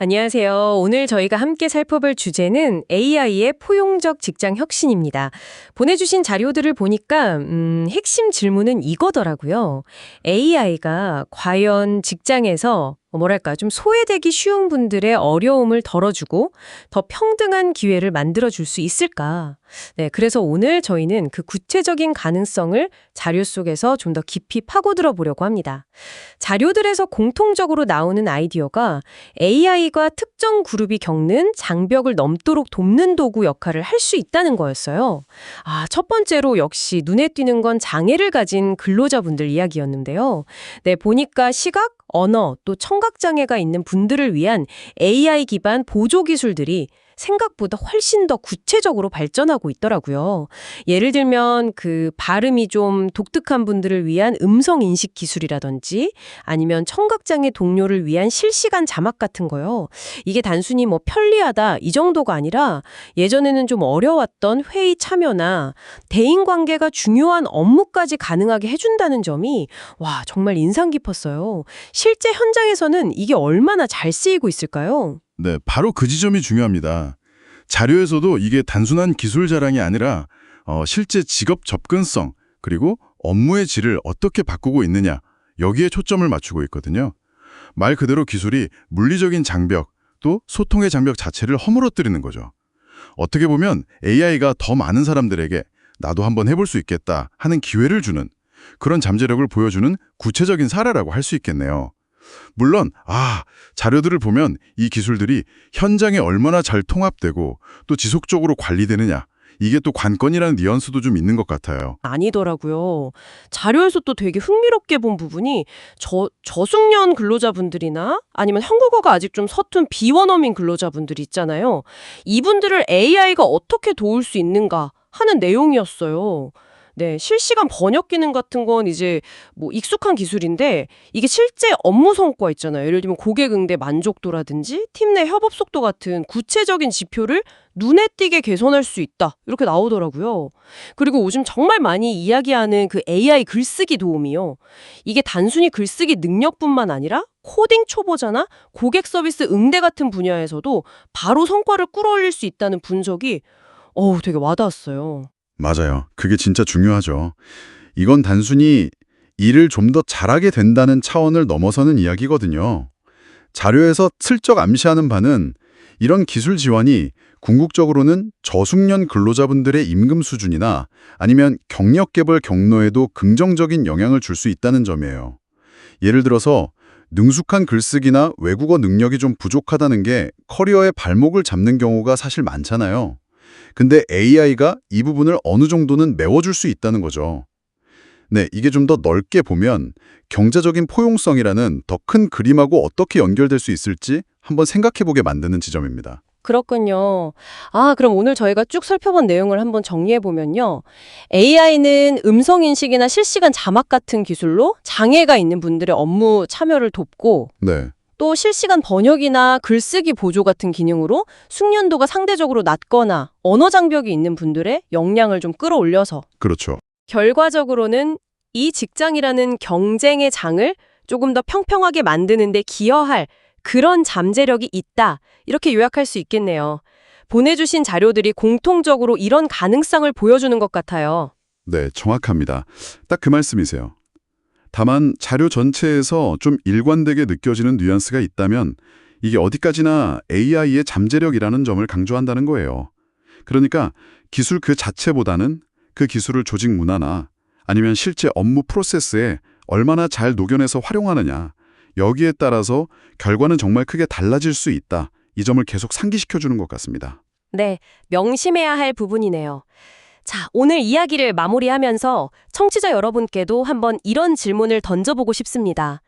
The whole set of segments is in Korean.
안녕하세요. 오늘 저희가 함께 살펴볼 주제는 AI의 포용적 직장 혁신입니다. 보내주신 자료들을 보니까 핵심 질문은 이거더라고요. AI가 과연 직장에서 뭐랄까 좀 소외되기 쉬운 분들의 어려움을 덜어주고 더 평등한 기회를 만들어줄 수 있을까? 네, 그래서 오늘 저희는 그 구체적인 가능성을 자료 속에서 좀 더 깊이 파고들어 보려고 합니다. 자료들에서 공통적으로 나오는 아이디어가 AI가 특정 그룹이 겪는 장벽을 넘도록 돕는 도구 역할을 할 수 있다는 거였어요. 첫 번째로 역시 눈에 띄는 건 장애를 가진 근로자분들 이야기였는데요. 네, 보니까 시각, 언어, 또 청각장애가 있는 분들을 위한 AI 기반 보조 기술들이 생각보다 훨씬 더 구체적으로 발전하고 있더라고요. 예를 들면 그 발음이 좀 독특한 분들을 위한 음성 인식 기술이라든지 아니면 청각장애 동료를 위한 실시간 자막 같은 거요. 이게 단순히 뭐 편리하다 이 정도가 아니라 예전에는 좀 어려웠던 회의 참여나 대인관계가 중요한 업무까지 가능하게 해준다는 점이 와 정말 인상 깊었어요. 실제 현장에서는 이게 얼마나 잘 쓰이고 있을까요? 네, 바로 그 지점이 중요합니다. 자료에서도 이게 단순한 기술 자랑이 아니라 실제 직업 접근성 그리고 업무의 질을 어떻게 바꾸고 있느냐 여기에 초점을 맞추고 있거든요. 말 그대로 기술이 물리적인 장벽 또 소통의 장벽 자체를 허물어뜨리는 거죠. 어떻게 보면 AI가 더 많은 사람들에게 나도 한번 해볼 수 있겠다 하는 기회를 주는 그런 잠재력을 보여주는 구체적인 사례라고 할 수 있겠네요. 물론 자료들을 보면 이 기술들이 현장에 얼마나 잘 통합되고 또 지속적으로 관리되느냐 이게 또 관건이라는 뉘앙스도 좀 있는 것 같아요. 아니더라고요. 자료에서 또 되게 흥미롭게 본 부분이 저숙련 근로자분들이나 아니면 한국어가 아직 좀 서툰 비원어민 근로자분들이 있잖아요. 이분들을 AI가 어떻게 도울 수 있는가 하는 내용이었어요. 네, 실시간 번역 기능 같은 건 이제 뭐 익숙한 기술인데 이게 실제 업무 성과 있잖아요. 예를 들면 고객 응대 만족도라든지 팀 내 협업 속도 같은 구체적인 지표를 눈에 띄게 개선할 수 있다. 이렇게 나오더라고요. 그리고 요즘 정말 많이 이야기하는 그 AI 글쓰기 도움이요. 이게 단순히 글쓰기 능력뿐만 아니라 코딩 초보자나 고객 서비스 응대 같은 분야에서도 바로 성과를 끌어올릴 수 있다는 분석이 되게 와닿았어요. 맞아요. 그게 진짜 중요하죠. 이건 단순히 일을 좀 더 잘하게 된다는 차원을 넘어서는 이야기거든요. 자료에서 슬쩍 암시하는 바는 이런 기술 지원이 궁극적으로는 저숙련 근로자분들의 임금 수준이나 아니면 경력 개발 경로에도 긍정적인 영향을 줄 수 있다는 점이에요. 예를 들어서 능숙한 글쓰기나 외국어 능력이 좀 부족하다는 게 커리어의 발목을 잡는 경우가 사실 많잖아요. 근데 AI가 이 부분을 어느 정도는 메워줄 수 있다는 거죠. 네, 이게 좀 더 넓게 보면 경제적인 포용성이라는 더 큰 그림하고 어떻게 연결될 수 있을지 한번 생각해보게 만드는 지점입니다. 그렇군요. 그럼 오늘 저희가 쭉 살펴본 내용을 한번 정리해보면요. AI는 음성인식이나 실시간 자막 같은 기술로 장애가 있는 분들의 업무 참여를 돕고 네, 또 실시간 번역이나 글쓰기 보조 같은 기능으로 숙련도가 상대적으로 낮거나 언어 장벽이 있는 분들의 역량을 좀 끌어올려서 그렇죠. 결과적으로는 이 직장이라는 경쟁의 장을 조금 더 평평하게 만드는 데 기여할 그런 잠재력이 있다. 이렇게 요약할 수 있겠네요. 보내주신 자료들이 공통적으로 이런 가능성을 보여주는 것 같아요. 네, 정확합니다. 딱 그 말씀이세요. 다만 자료 전체에서 좀 일관되게 느껴지는 뉘앙스가 있다면 이게 어디까지나 AI의 잠재력이라는 점을 강조한다는 거예요. 그러니까 기술 그 자체보다는 그 기술을 조직 문화나 아니면 실제 업무 프로세스에 얼마나 잘 녹여내서 활용하느냐 여기에 따라서 결과는 정말 크게 달라질 수 있다. 이 점을 계속 상기시켜주는 것 같습니다. 네, 명심해야 할 부분이네요. 자, 오늘 이야기를 마무리하면서 청취자 여러분께도 한번 이런 질문을 던져보고 싶습니다.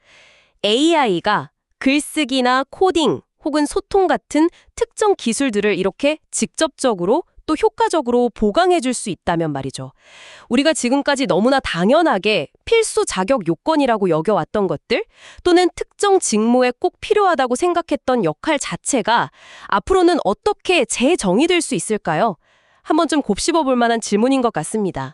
AI가 글쓰기나 코딩 혹은 소통 같은 특정 기술들을 이렇게 직접적으로 또 효과적으로 보강해 줄 수 있다면 말이죠. 우리가 지금까지 너무나 당연하게 필수 자격 요건이라고 여겨왔던 것들 또는 특정 직무에 꼭 필요하다고 생각했던 역할 자체가 앞으로는 어떻게 재정의될 수 있을까요? 한번 좀 곱씹어 볼 만한 질문인 것 같습니다.